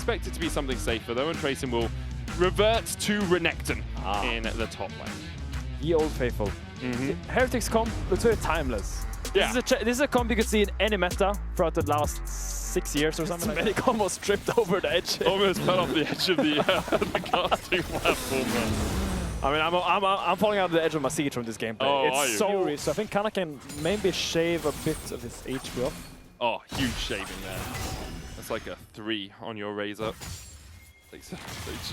expect it to be something safer though, and Tracing will revert to Renekton in the top lane. Ye old faithful. Heretics comp looks very timeless. This is a comp you could see in any meta throughout the last 6 years or something. Medic almost tripped over the edge. Almost fell off the edge of the casting platform. I mean, I'm falling out of the edge of my seat from this gameplay. Oh, it's so risky. So I think Kana can maybe shave a bit of his HP off. Oh, huge shaving there. That's like a 3 on your Razor.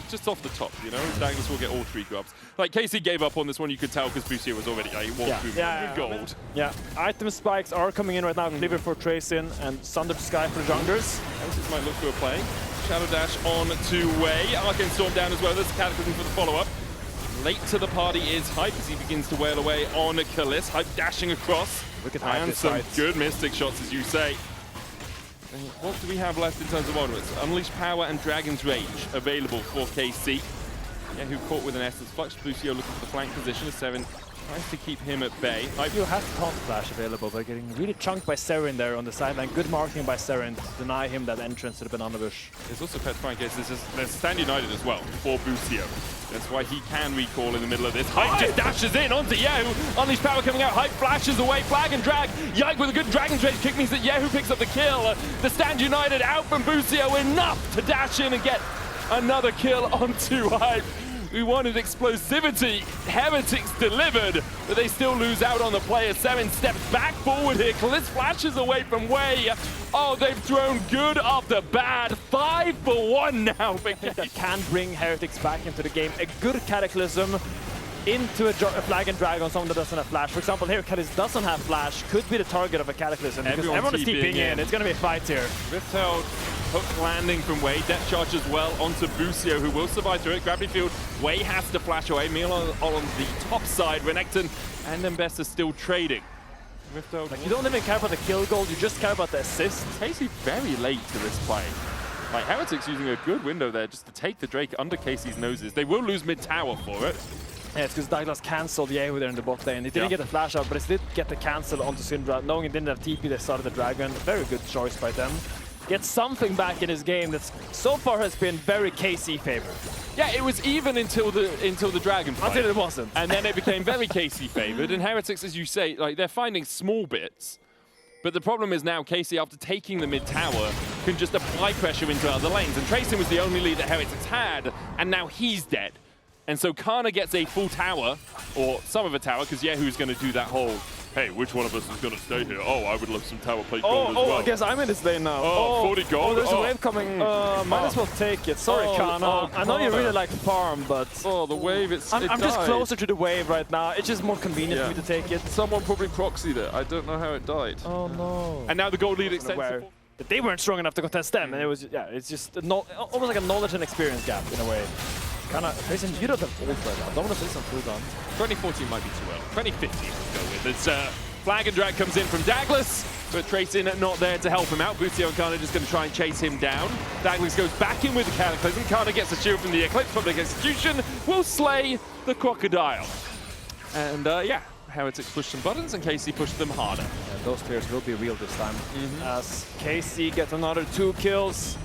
Just off the top, you know? Daggers will get all 3 grubs. Like, Casey gave up on this one, you could tell, because Bucio was already walked through gold. Yeah, item spikes are coming in right now. Cleaver for Tracing and Sunder Sky for the junglers. Heretics might look for a play. Shadow Dash on to Wei. Arcane Storm down as well. There's a Cataclysm for the follow-up. Late to the party is Hype as he begins to wail away on Kalis. Hype dashing across. Look at Hype. And some good Mystic shots, as you say. What do we have left in terms of onwards? Unleash Power and Dragon's Rage available for KC. Yeah, who caught with an Essence Flux. Bucio looking for the flank position as Seven tries to keep him at bay. You have Taunt Flash available, but getting really chunked by Seren there on the sideline. Good marking by Seren to deny him that entrance to the Banana Bush. There's also Petrifying Case. There's Stand United as well for Bucio. That's why he can recall in the middle of this. Hype just dashes in onto Yehu. Unleash Power coming out. Hype flashes away. Flag and drag. Yike with a good Dragon's Rage kick means that Yehu picks up the kill. The Stand United out from Bucio. Enough to dash in and get another kill onto Hype. We wanted explosivity. Heretics delivered, but they still lose out on the player. Seven steps back forward here. Kalis flashes away from Wei. Oh, they've thrown good after bad. 5 for 1 now. That can bring Heretics back into the game. A good Cataclysm into a flag and drag on someone that doesn't have flash. For example, here Kalis doesn't have flash. Could be the target of a Cataclysm because everyone is TPing in. It's going to be a fight here. Riftheld hook landing from Wei. Death charge as well onto Bucio, who will survive through it. Gravity field. Wei has to flash away. Meal on the top side. Renekton and Mbessa still trading. Riftheld. Like, you don't even care about the kill goal. You just care about the assist. Casey very late to this play. Like, Heretics using a good window there just to take the Drake under Casey's noses. They will lose mid-tower for it. Yeah, it's because Douglas cancelled Yehu there in the bot lane. He didn't get the flash out, but he did get the cancel onto Syndra. Knowing he didn't have TP, they started the Dragon. Very good choice by them. Get something back in his game that so far has been very KC favored. Yeah, it was even until the Dragon fight. Until it wasn't. And then it became very KC favored. And Heretics, as you say, like, they're finding small bits. But the problem is now KC, after taking the mid-tower, can just apply pressure into other lanes. And Tracing was the only lead that Heretics had, and now he's dead. And so Kana gets a full tower, or some of a tower, because Yehu's going to do that whole, hey, which one of us is going to stay here? Oh, I would love some tower plate gold as well. I guess I'm in this lane now. Oh, 40 gold. Oh, there's a wave coming. Might as well take it. Sorry, Kana. I know you really like farm, but... Oh, the wave, I'm just closer to the wave right now. It's just more convenient for me to take it. Someone probably proxied it. I don't know how it died. Oh, no. And now the gold lead extends. But they weren't strong enough to contest them, and it was, it's just almost like a knowledge and experience gap in a way. Kinda, Grayson, you don't have ult right now. Don't want to say some cooldown. 2014 might be too early. 2015 we'll go with. It's flag and drag comes in from Douglas, but Tracing not there to help him out. Bucio and Kana just going to try and chase him down. Douglas goes back in with the Cataclysm. Kana gets a shield from the Eclipse. Public Execution will slay the Crocodile. And yeah, Heretics push some buttons and KC pushed them harder. Yeah, those players will be real this time. As KC gets another 2 kills.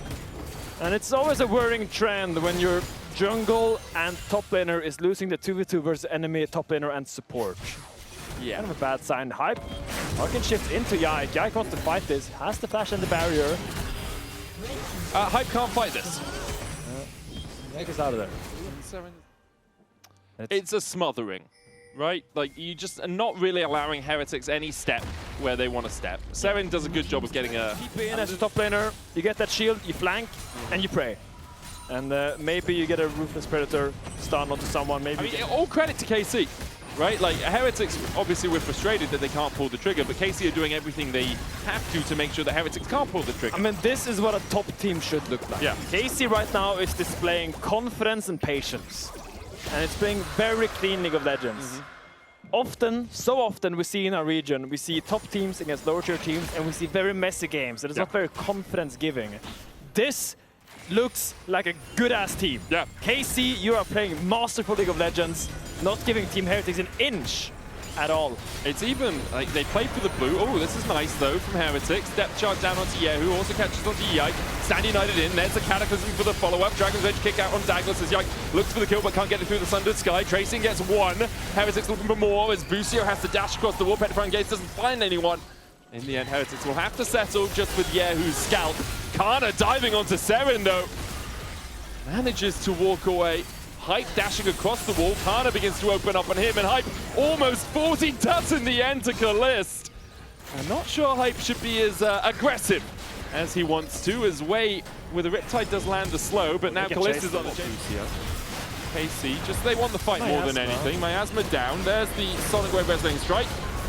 And it's always a worrying trend when your jungle and top laner is losing the 2v2 versus enemy top laner and support. Yeah. Kind of a bad sign. Hype. Arcane shifts into Yike. Yike wants to fight this. Has the flash and the barrier. Hype can't fight this. Yike is out of there. It's a smothering, right? Like, you just are not really allowing Heretics any step where they want to step. Seren does a good job of getting a... Keep in as a top laner. You get that shield, you flank, and you pray. And maybe you get a Ruthless Predator stun onto someone. Maybe. I mean, all credit to KC, right? Like, Heretics, obviously we're frustrated that they can't pull the trigger, but KC are doing everything they have to make sure that Heretics can't pull the trigger. I mean, this is what a top team should look like. Yeah. KC right now is displaying confidence and patience. And it's playing very clean League of Legends. Often, so often we see in our region, we see top teams against lower tier teams, and we see very messy games that is not very confidence-giving. This looks like a good-ass team. Yeah. KC, you are playing masterful League of Legends, not giving Team Heretics an inch at all. It's even, like, they play for the blue. Oh, this is nice, though, from Heretics. Depth charge down onto Yehu, also catches onto Yike. Stand United in. There's a Cataclysm for the follow-up. Dragon's Edge kick out on Douglas as Yike looks for the kill but can't get it through the Sundered Sky. Tracing gets one. Heretics looking for more as Busio has to dash across the wall. Petrifying Gates doesn't find anyone. In the end, Heretics will have to settle just with Yehu's scalp. Kana diving onto Seren though. Manages to walk away. Hype dashing across the wall. Kana begins to open up on him and Hype almost 40 does in the end to Kalist. I'm not sure Hype should be as aggressive as he wants to, as Way with a Riptide does land the slow, but now Kalist is on the KC, just they want the fight more than anything. Miasma down, there's the Sonic Wave Wrestling Strike.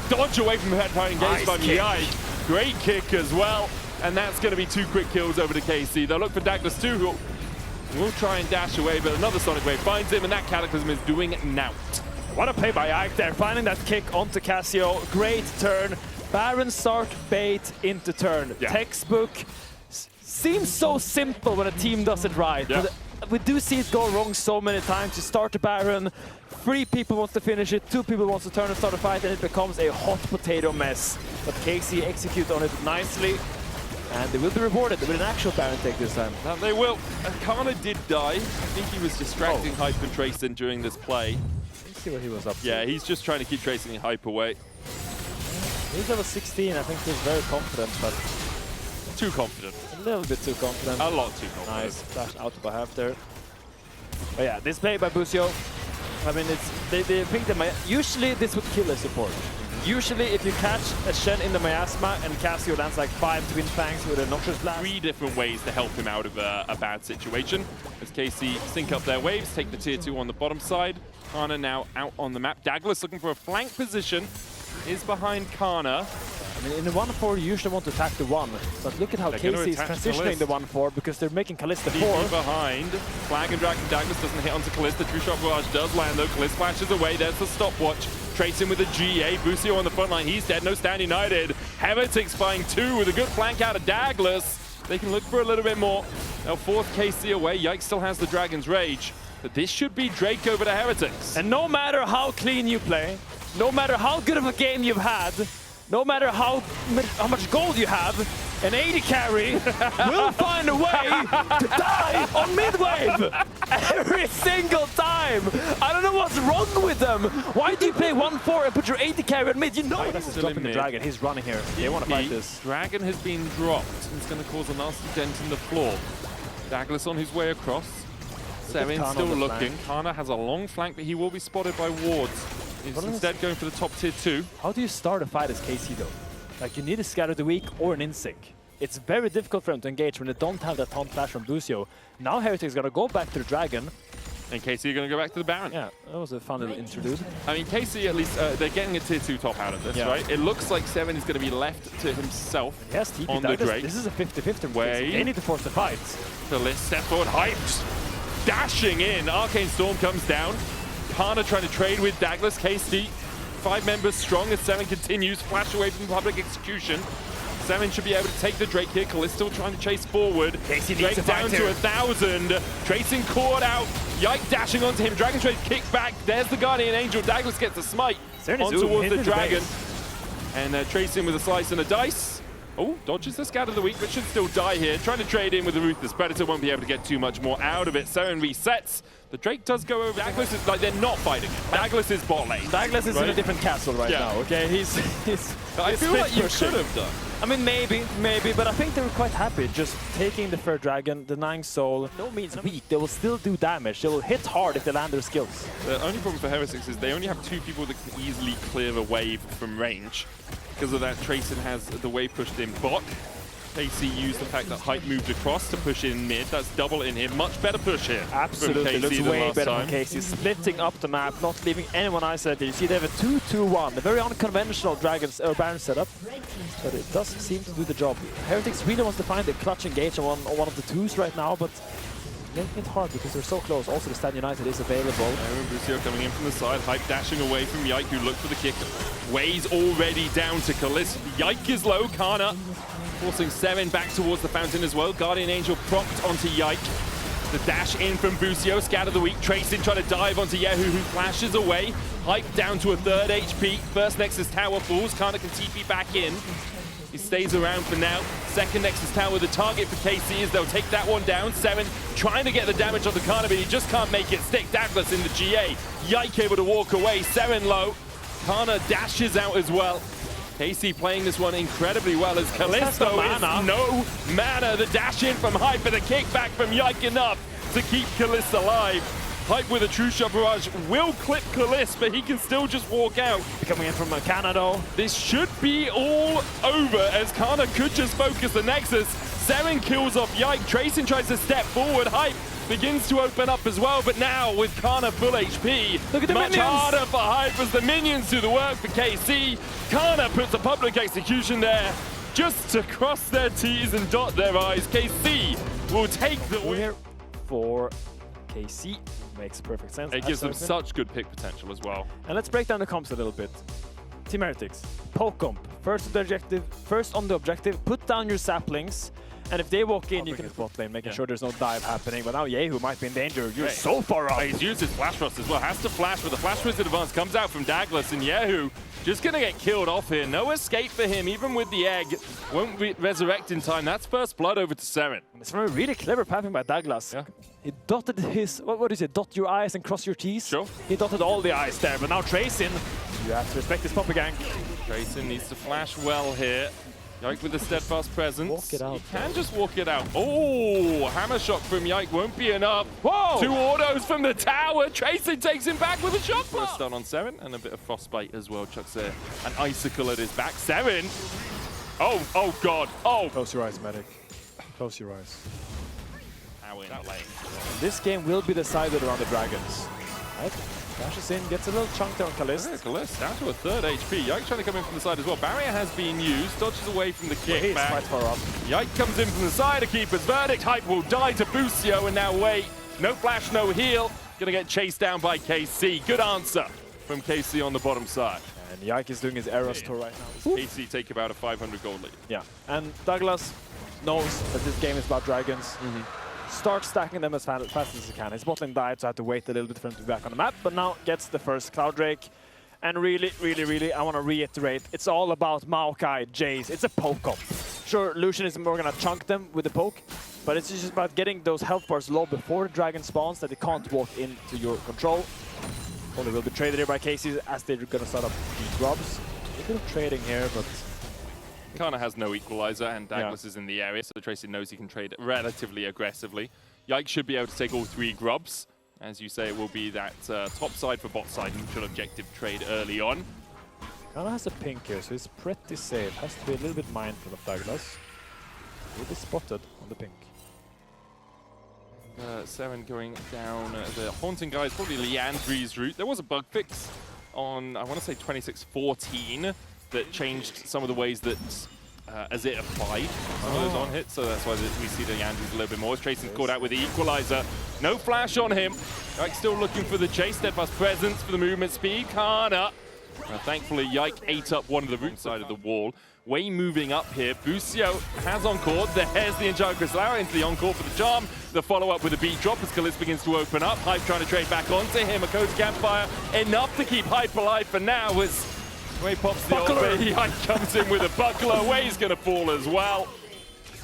Dodge away from Headfire Engage by Miyai. Great kick as well, and that's going to be 2 quick kills over to KC. They'll look for Douglas too, who will try and dash away, but another Sonic Wave finds him, and that Cataclysm is doing naught. What a play by Ike there, finding that kick onto Casio. Great turn. Baron start, bait into turn. Yeah. Textbook. Seems so simple when a team does it right. Yeah. But we do see it go wrong so many times. You start the Baron, 3 people want to finish it, 2 people want to turn and start a fight, and it becomes a hot potato mess. But KC execute on it nicely, and they will be rewarded with an actual Baron take this time. They will. Kana did die. I think he was distracting Hype and Tracing during this play. Let's see what he was up to. Yeah, he's just trying to keep Tracing Hype away. He's level 16, I think he's very confident, but... Too confident. A little bit too confident. A lot too confident. Nice, flash out by half there. But yeah, this play by Busio, I mean, it's they think that usually this would kill a support. Usually if you catch a Shen in the Miasma and Casio lands like 5 Twin Fangs with a Noxious Blast. 3 different ways to help him out of a bad situation. As KC sync up their waves, take the tier 2 on the bottom side. Kana now out on the map. Douglas looking for a flank position. Is behind Kana. I mean, in the 1-4 you usually want to attack the 1, but look at how KC is transitioning the 1-4 because they're making Kalista 4. Behind. Flag and Dragon Douglas doesn't hit onto Kalista. True Shot Barrage does land though. Kalista flashes away. There's the stopwatch. Tracing with a GA. Busio on the front line. He's dead. No Stand United. Heretics buying 2 with a good flank out of Douglas. They can look for a little bit more. They'll force KC away. Yike still has the Dragon's Rage. But this should be Drake over to Heretics. And no matter how clean you play, no matter how good of a game you've had, no matter how much gold you have, an AD carry will find a way to die on mid-wave every single time. I don't know what's wrong with them. Why do you play 1-4 and put your AD carry on mid? You know this is dropping the Dragon. He's running here. They want to fight this. Dragon has been dropped. It's going to cause a nasty dent in the floor. Douglas on his way across. Seren still looking. Kana has a long flank, but he will be spotted by wards. He's instead going for the top tier 2. How do you start a fight as KC though? Like, you need a Scatter the Weak or an Insync. It's very difficult for them to engage when they don't have that taunt flash from Busio. Now Heretics gonna go back to the Dragon. And KC are gonna go back to the Baron. Yeah, that was a fun little interlude. I mean, KC at least, they're getting a tier 2 top out of this, right? It looks like Seren is gonna be left to himself on the Drake. This is a 50-50 way. They need to force the fight. The list step forward, Hyped. Dashing in, Arcane Storm comes down. Kana trying to trade with Douglas. KC, 5 members strong as Seren continues. Flash away from public execution. Seren should be able to take the Drake here. Kalist still trying to chase forward. Drake down to 1,000. Tracing caught out. Yike dashing onto him. Dragon Trade kick back. There's the Guardian Angel. Douglas gets a smite on towards the Dragon. And Tracing with a slice and a dice. Oh, dodges the Scatter of the Weak, but should still die here. Trying to trade in with the Ruthless Predator. Won't be able to get too much more out of it. Seren resets. The Drake does go over. Douglas is like, they're not fighting it. Douglas is bot lane. Douglas is in a different castle right now, okay? He's I feel like you could have done. I mean, maybe, but I think they were quite happy just taking the third Dragon, denying Soul. No means weak. They will still do damage. They will hit hard if they land their skills. The only problem for Heretics is they only have 2 people that can easily clear a wave from range. Because of that, Tracing has the wave pushed in bot. KC used the fact that Hype moved across to push in mid. That's double in here. Much better push here. Absolutely. Looks way better from KC. Splitting up the map, not leaving anyone isolated. You see they have a 2-2-1. A very unconventional Dragons or Baron setup. But it does seem to do the job. Heretics really wants to find a clutch engage on one of the 2s right now, but making it hard because they're so close. Also, the Stand United is available. Busio coming in from the side. Hype dashing away from Yike, who looked for the kick. Ways already down to Kalist. Yike is low. Kana forcing Seren back towards the fountain as well. Guardian Angel propped onto Yike. The dash in from Busio. Scatter the Weak. Tracing trying to dive onto Yehu, who flashes away. Hype down to a 3rd HP. First Nexus tower falls. Kana can TP back in. He stays around for now. second Nexus Tower. The target for KC is they'll take that one down. 7 trying to get the damage on the Kana, but he just can't make it stick. Douglas in the GA. Yike able to walk away. 7 low. Kana dashes out as well. KC playing this one incredibly well as Callisto is no mana. The dash in from Hype and the kickback from Yike enough to keep Callisto alive. Hype with a true shot barrage will clip Callisto, but he can still just walk out. Coming in from Kana though. This should be all over as Kana could just focus the Nexus. 7 kills off Yike. Tracing tries to step forward. Hype begins to open up as well, but now with Kana full HP, look at the much minions. harder for Hype as the minions do the work for KC. Kana puts a public execution there just to cross their T's and dot their I's. KC will take the win. Here for KC. Makes perfect sense. It gives them such good pick potential as well. And let's break down the comps a little bit. Team Heretics, poke comp. First on the objective, put down your saplings. And if they walk in, you can bot lane, making sure there's no dive happening. But now Yehu might be in danger. You're so far up. He's used his flash thrust as well. Has to flash, but the flash wizard advance comes out from Douglas, and Yehu just gonna get killed off here. No escape for him, even with the egg. Won't resurrect in time. That's first blood over to 7. It's from a really clever pathing by Douglas. Yeah. He dotted his, what is it, dot your I's and cross your T's? Sure. He dotted all the I's there, but now Tracing, you have to respect his Poppy Gang. Tracing needs to flash well here. Yike with the steadfast presence. Walk it out. He can just walk it out. Oh, hammer shot from Yike won't be enough. Whoa! 2 autos from the tower. Tracing takes him back with a shot. First stun on 7 and a bit of frostbite as well. Chucks an icicle at his back. 7. Oh God. Oh. Close your eyes, medic. Close your eyes. Ow in that lane. This game will be decided around the dragons. Right? Dashes in, gets a little chunk there on Callisto. Callisto down to a 3rd HP. Yike trying to come in from the side as well. Barrier has been used. Dodges away from the kick. He's quite far up. Yike comes in from the side to keep his verdict. Hype will die to Busio, and now wait. No flash, no heal. Gonna get chased down by KC. Good answer from KC on the bottom side. And Yike is doing his Eros tour right now. KC take about a 500 gold lead. Yeah, and Douglas knows that this game is about dragons. Start stacking them as fast as he can. His bot lane died, so I had to wait a little bit for him to be back on the map, but now gets the first Cloud Drake. And really, I want to reiterate, it's all about Maokai, Jace. It's a poke comp. Sure, Lucian is more going to chunk them with the poke, but it's just about getting those health bars low before the dragon spawns that they can't walk into your control. Only will be traded here by KC as they're going to start up the grubs. A bit of trading here, but Kana has no equalizer, and Douglas is in the area, so Tracy knows he can trade relatively aggressively. Yike should be able to take all 3 grubs. As you say, it will be that top side for bot side neutral objective trade early on. Kana has a pink here, so he's pretty safe. Has to be a little bit mindful of Douglas. Will be spotted on the pink. 7 going down the Haunting Guys, probably Leandri's route. There was a bug fix on, I want to say 26-14, that changed some of the ways that as it applied some of those on hits, so that's why we see the Leandri's a little bit more. Tracing's caught out with the equalizer. No flash on him. Yike still looking for the chase. Steadfast presence for the movement speed. Kana. Thankfully, Yike ate up one of the root side of the wall. Way moving up here. Busio has Encore. There's the Enchanted Crystal into the Encore for the charm. The follow-up with a beat drop as Callisto begins to open up. Hype trying to trade back onto him. A Cozy Campfire. Enough to keep Hype alive for now as Way pops the Buckler. Yike comes in with a buckler. Way's going to fall as well.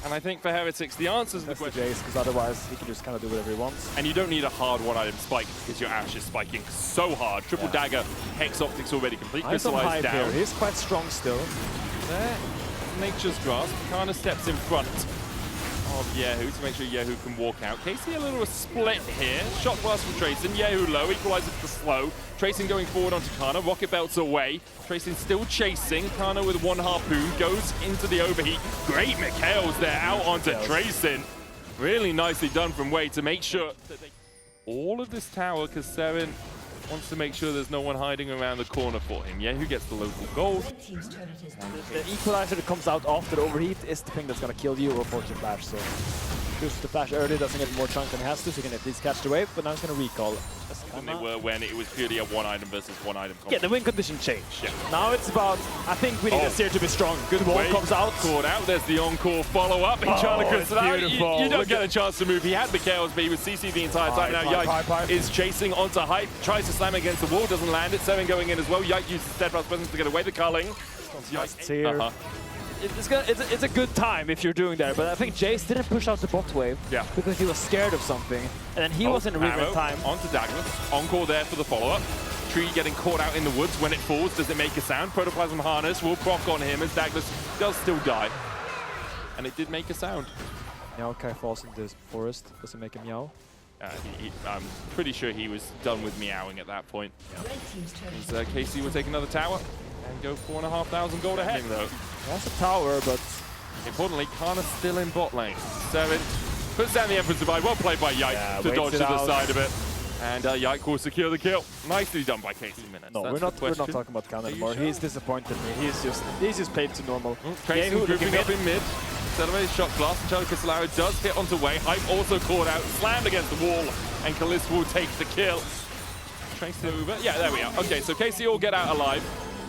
And I think for Heretics, the answers to the question... Jace, because otherwise he can just kind of do whatever he wants. And you don't need a hard one-item spike because your Ashe is spiking so hard. Triple dagger, Hex Optics already complete. Crystallized down. He's quite strong still. There, Nature's Grasp. Kana steps in front of Yehu to make sure Yehu can walk out. KC a little split here. Shot blast from Tracing. Yehu low, equalizes for slow. Tracing going forward onto Kana. Rocket belts away. Tracing still chasing. Kana with 1 harpoon goes into the overheat. Great Mikhail's there out onto Tracing. Really nicely done from Way to make sure that they... All of this tower because Seren wants to make sure there's no one hiding around the corner for him. Yehu gets the local gold. The equalizer that comes out after the overheat is the thing that's going to kill you or force your flash. So chooses to flash early, doesn't get more chunk than he has to, so he can at least catch the wave, but now he's going to recall. Than they were when it was purely a one-item versus one-item comp. Yeah, the win condition changed. Yeah. Now it's about, I think we need a Seer to be strong. Good wall comes out. Caught out, there's the Encore follow-up. Enchanted Crystal out. You don't get a chance to move. He had Mikhail's, but he was CC the entire time. Now Yike is chasing onto Hype, tries to slam against the wall, doesn't land it. Seren going in as well. Yike uses Steadfast Presence to get away the culling. Here. it's a good time if you're doing that, but I think Jace didn't push out the bot wave because he was scared of something, and then he wasn't really in time. Onto Douglas, encore there for the follow-up. Tree getting caught out in the woods. When it falls, does it make a sound? Protoplasm Harness will proc on him as Douglas does still die. And it did make a sound. Meowkai falls in this forest. Does it make a meow? I'm pretty sure he was done with meowing at that point. As KC will take another tower and go 4,500 gold ahead, though. That's a tower, but importantly, Kana's still in bot lane. 7 puts down the Emperor's Divide. Well played by Yike to dodge to the side of it. And Yike will secure the kill. Nicely done by KC Minutes. No, we're not talking about Kana anymore. He's disappointed me. He's just played to normal. Tracy grouping up in mid. Accelerated shot blast, and Charlie Cristallaro does hit onto Wei. Hype also caught out, slammed against the wall, and Kalista will take the kill. Tracy over. Yeah, there we are. Okay, so KC will get out alive.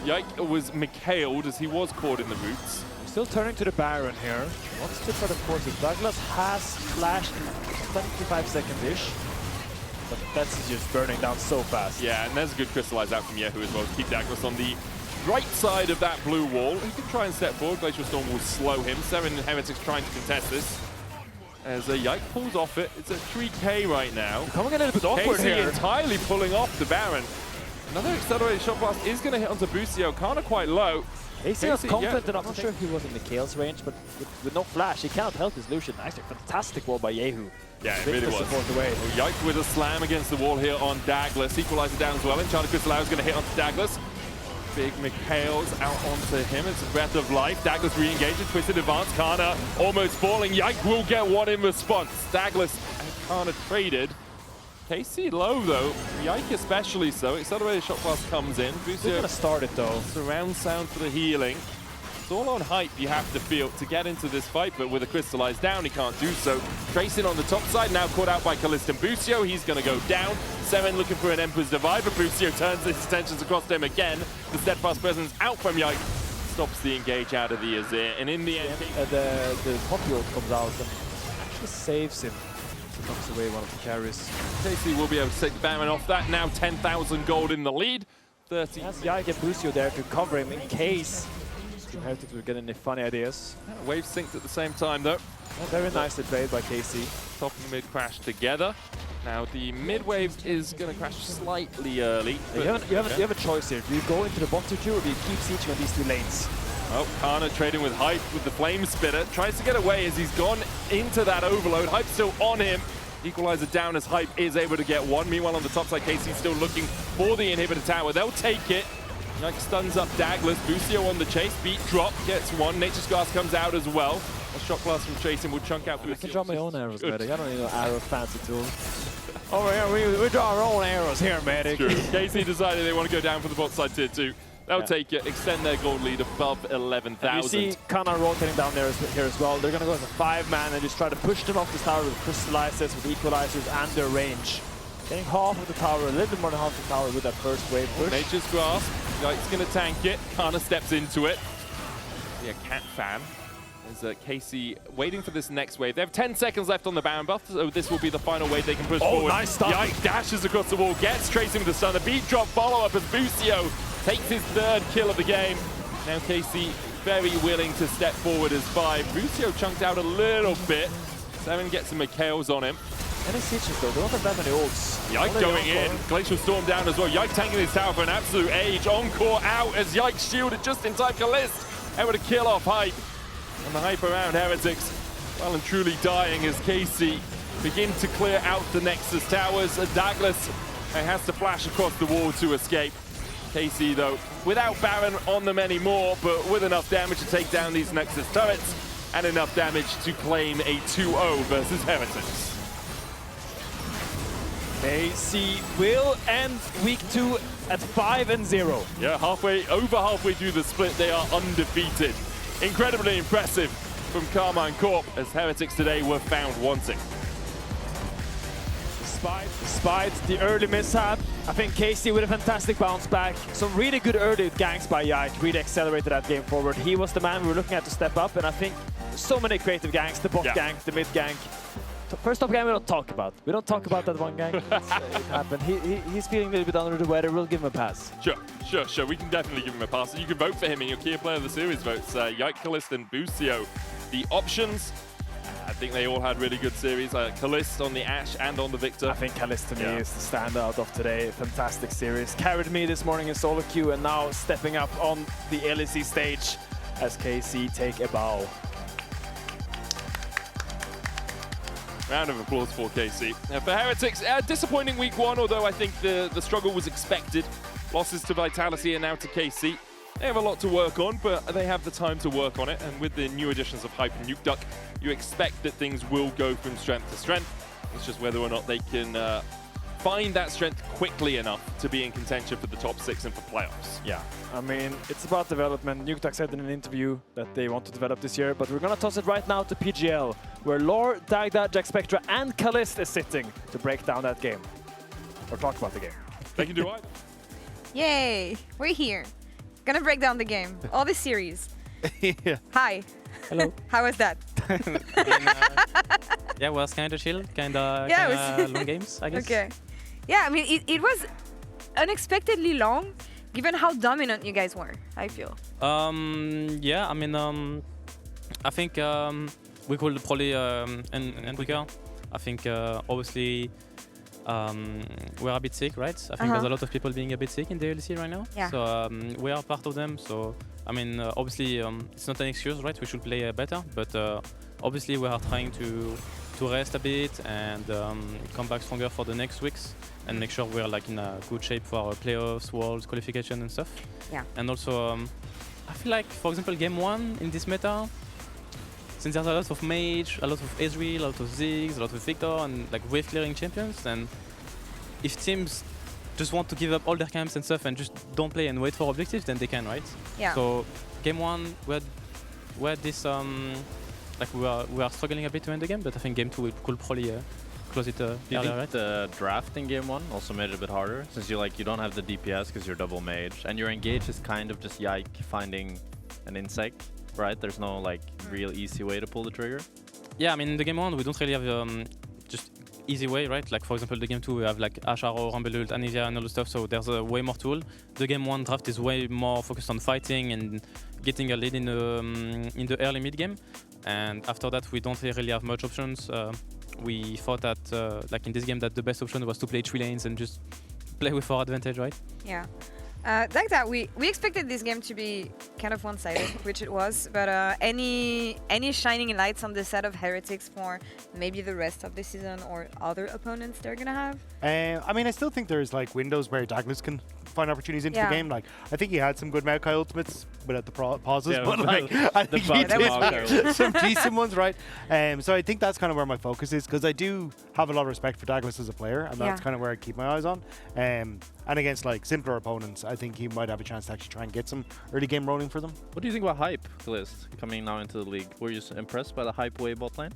Yike was McHale'd as he was caught in the roots. Still turning to the Baron here. What's the for the forces? Douglas has flashed in 25 seconds-ish. But that's just burning down so fast. Yeah, and there's a good crystallize out from Yehu as well to keep Douglas on the right side of that blue wall. He can try and step forward. Glacial Storm will slow him. 7 Heretics trying to contest this. As Yike pulls off it. It's a 3K right now. Coming a little bit awkward KC here. entirely pulling off the Baron. Another accelerated shot blast is going to hit onto Busio. Kana quite low. KC was confident enough. I'm not sure if he was in Mikhail's range, but with no flash, he cannot help his Lucian. Actually, fantastic wall by Yehu. Yeah, it really was. Yike with a slam against the wall here on Douglas. Equalizer down as well, and Charlie Cristallaro is going to hit onto Douglas. Big McHale's out onto him. It's a breath of life. Douglas re-engages, twisted advance. Kana almost falling. Yike will get one in response. Douglas and Kana traded. KC low though. Yike especially so. Accelerated shot blast comes in. He's going to start it though. Surround sound for the healing. It's all on hype you have to feel to get into this fight, but with a crystallized down, he can't do so. Tracing on the top side, now caught out by Kalista and Busio. He's going to go down. 7 looking for an Emperor's Divide, but Busio turns his attentions across to him again. The steadfast presence out from Yike stops the engage out of the Azir, and in the end, the Popule comes out and actually saves him. Knocks away one of the carries. KC will be able to take the Baron off that. Now 10,000 gold in the lead. 30. Has Yike and Busio there to cover him in case Heretics will get any funny ideas. Wave synced at the same time though. Very nicely played by KC. Top and mid crash together. Now the mid wave is going to crash slightly early. You have a choice here. Do you go into the bot 2-2 or do you keep sieging on these 2 lanes? Oh, Kana trading with Hype with the Flame Spitter. Tries to get away as he's gone into that overload. Hype's still on him. Equalizer down as Hype is able to get one. Meanwhile on the top side, KC still looking for the inhibitor tower. They'll take it. Yike stuns up Douglas. Busio on the chase. Beat drop. Gets one. Nature's Gas comes out as well. A shot blast from Chasing will chunk out Busio. I can draw my own arrows, Medic. I don't need an arrow fancy tool. Oh yeah, we draw our own arrows here, Medic. KC decided they want to go down for the bot side tier 2. They'll take it, extend their gold lead above 11,000. You see Kana rotating down there here as well. They're going to go as a 5-man and just try to push them off this tower with crystallizers, with equalizers, and their range. Getting half of the tower, a little bit more than half the tower with that first wave push. Nature's Grasp. Yike's going to tank it. Kana steps into it. Yeah, Cat Fan. There's KC waiting for this next wave. They have 10 seconds left on the Baron buff, so this will be the final wave they can push forward. Nice stun. Yike dashes across the wall, gets Tracing with the stun. The beat drop follow-up as Busio takes his 3rd kill of the game. Now KC very willing to step forward as 5. Busio chunked out a little bit. 7 gets some McHale's on him. Any sieges though, they don't have that many ults. Yike going in, Glacial Storm down as well. Yike tanking his tower for an absolute age. Encore out as Yike shielded just in time. Kalist able to kill off Hype. And the Hype around Heretics well and truly dying as KC begin to clear out the Nexus towers. Douglas has to flash across the wall to escape. KC though, without Baron on them anymore, but with enough damage to take down these Nexus turrets and enough damage to claim a 2-0 versus Heretics. KC will end week 2 at 5-0. Yeah, over halfway through the split, they are undefeated. Incredibly impressive from Karmine Corp, as Heretics today were found wanting. Despite the early mishap, I think KC with a fantastic bounce back. Some really good early ganks by Yike, really accelerated that game forward. He was the man we were looking at to step up, and I think so many creative ganks, the bot gank, the mid gank. First top game we don't talk about. We don't talk about that one gang. It happened. He's feeling a little bit under the weather. We'll give him a pass. Sure. We can definitely give him a pass. You can vote for him in your key player of the series votes. Yike, Kalist, and Busio. The options, I think they all had really good series. Kalist on the Ashe and on the Victor. I think Kalist to me is the standout of today. Fantastic series. Carried me this morning in solo queue and now stepping up on the LEC stage as KC take a bow. Round of applause for KC. For Heretics, disappointing week one, although I think the struggle was expected. Losses to Vitality and now to KC. They have a lot to work on, but they have the time to work on it. And with the new additions of Hype and Nuke Duck, you expect that things will go from strength to strength. It's just whether or not they can find that strength quickly enough to be in contention for the top 6 and for playoffs. Yeah, I mean, it's about development. Nuke Duck said in an interview that they want to develop this year, but we're going to toss it right now to PGL, where Lore, Dagda, Jack Spectra, and Kalist is sitting to break down that game. Or talk about the game. They can do either. Yay! We're here. Gonna break down the game. All this series. Yeah. Hi. Hello. How was that? Yeah, it was kind of chill, kind of long games, I guess. Okay. Yeah, I mean, it was unexpectedly long, given how dominant you guys were, I feel. Yeah, I mean, I think we could probably end quicker. I think obviously we're a bit sick, right? I think there's a lot of people being a bit sick in the LEC right now. Yeah. So we are part of them. So I mean, obviously it's not an excuse, right? We should play better, but obviously we are trying to rest a bit and come back stronger for the next weeks and make sure we're like in a good shape for our playoffs, worlds, qualification and stuff. Yeah. And also, I feel like, for example, game 1 in this meta, since there's a lot of mage, a lot of Ezreal, a lot of Ziggs, a lot of Victor, and like wave clearing champions, and if teams just want to give up all their camps and stuff and just don't play and wait for objectives, then they can, right? Yeah. So game 1, we had this like we are struggling a bit to end the game, but I think game 2 we could probably close it Do you earlier, think right? the draft in game 1 also made it a bit harder, since you don't have the DPS because you're double mage, and your engage is kind of just Yike finding an insect, right? There's no like real easy way to pull the trigger. Yeah, I mean in the game 1 we don't really have just easy way, right? Like for example the game 2 we have like Ashe, Arrow, Rumble Ult, Anivia and all the stuff, so there's a way more tool. The game 1 draft is way more focused on fighting and getting a lead in the early mid game, and after that we don't really have much options. We thought that like in this game that the best option was to play 3 lanes and just play with our advantage, right? Yeah. Like that, we expected this game to be kind of one-sided, which it was, but any shining lights on the side of Heretics for maybe the rest of the season or other opponents they're gonna have? I mean, I still think there's like windows where Douglas can find opportunities into the game. Like, I think he had some good Maokai ultimates without the pauses, but like, I think he did some decent ones, right? So I think that's kind of where my focus is, because I do have a lot of respect for Douglas as a player, and that's kind of where I keep my eyes on. And against like simpler opponents, I think he might have a chance to actually try and get some early game rolling for them. What do you think about Hype, Kalist, coming now into the league? Were you impressed by the Hype way bot lane?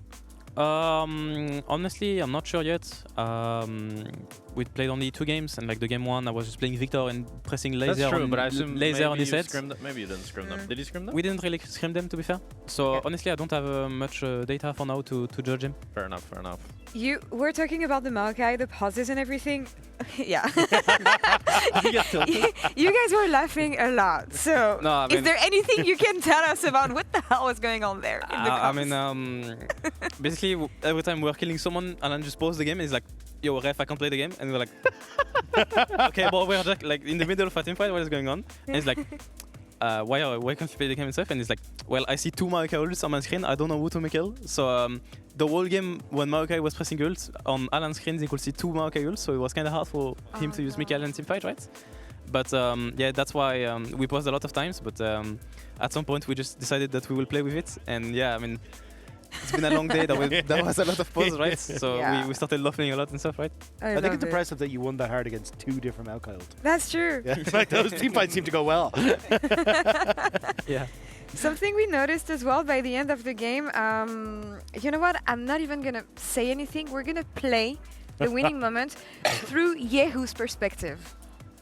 Honestly, I'm not sure yet. We played only 2 games, and like the game 1, I was just playing Victor and pressing laser. That's true, on but I assume laser on his head. Maybe you didn't scrim them. Did you scrim them? We didn't really scrim them, to be fair. So honestly, I don't have much data for now to judge him. Fair enough, fair enough. You were talking about the Maokai, the pauses and everything. Yeah. You guys were laughing a lot. So No, I is mean- there anything you can tell us about what the hell was going on there in the I comms? mean, basically, every time we're killing someone, Alan just pauses the game and he's like, yo, ref, I can't play the game. And we're like, okay, but we're just like in the middle of a team fight, what is going on? And he's like, why can't you play the game and stuff? And he's like, well, I see 2 Maokai ults on my screen, I don't know who to kill. So the whole game, when Maokai was pressing ults, on Alan's screen, he could see 2 Maokai ults, so it was kind of hard for him to use Mikael in team fight, right? But yeah, that's why we paused a lot of times, but at some point we just decided that we will play with it. And yeah, I mean, it's been a long day, there was a lot of pause, right? So we started laughing a lot and stuff, right? I think it's impressive that you won that hard against 2 different Maokai ult. That's true. Yeah, like those team fights seem to go well. Yeah. Something we noticed as well by the end of the game, you know what? I'm not even going to say anything. We're going to play the winning moment through Yehu's perspective,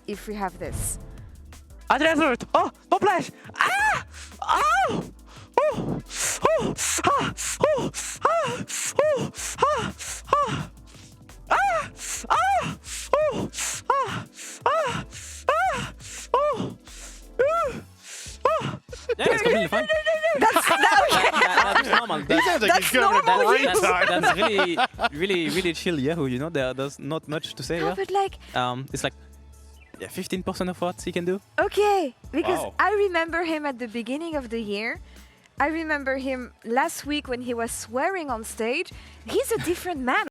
if we have this. Adrian, oh, no flash! Ah! Oh! Yeah, it's completely fine. That's normal. He sounds like he's going to a great time. That's really chill Yahoo, you know? There's not much to say No, here. but like, It's like 15% of what he can do. okay, because Wow. I remember him at the beginning of the year. I remember him last week when he was swearing on stage. He's a different man.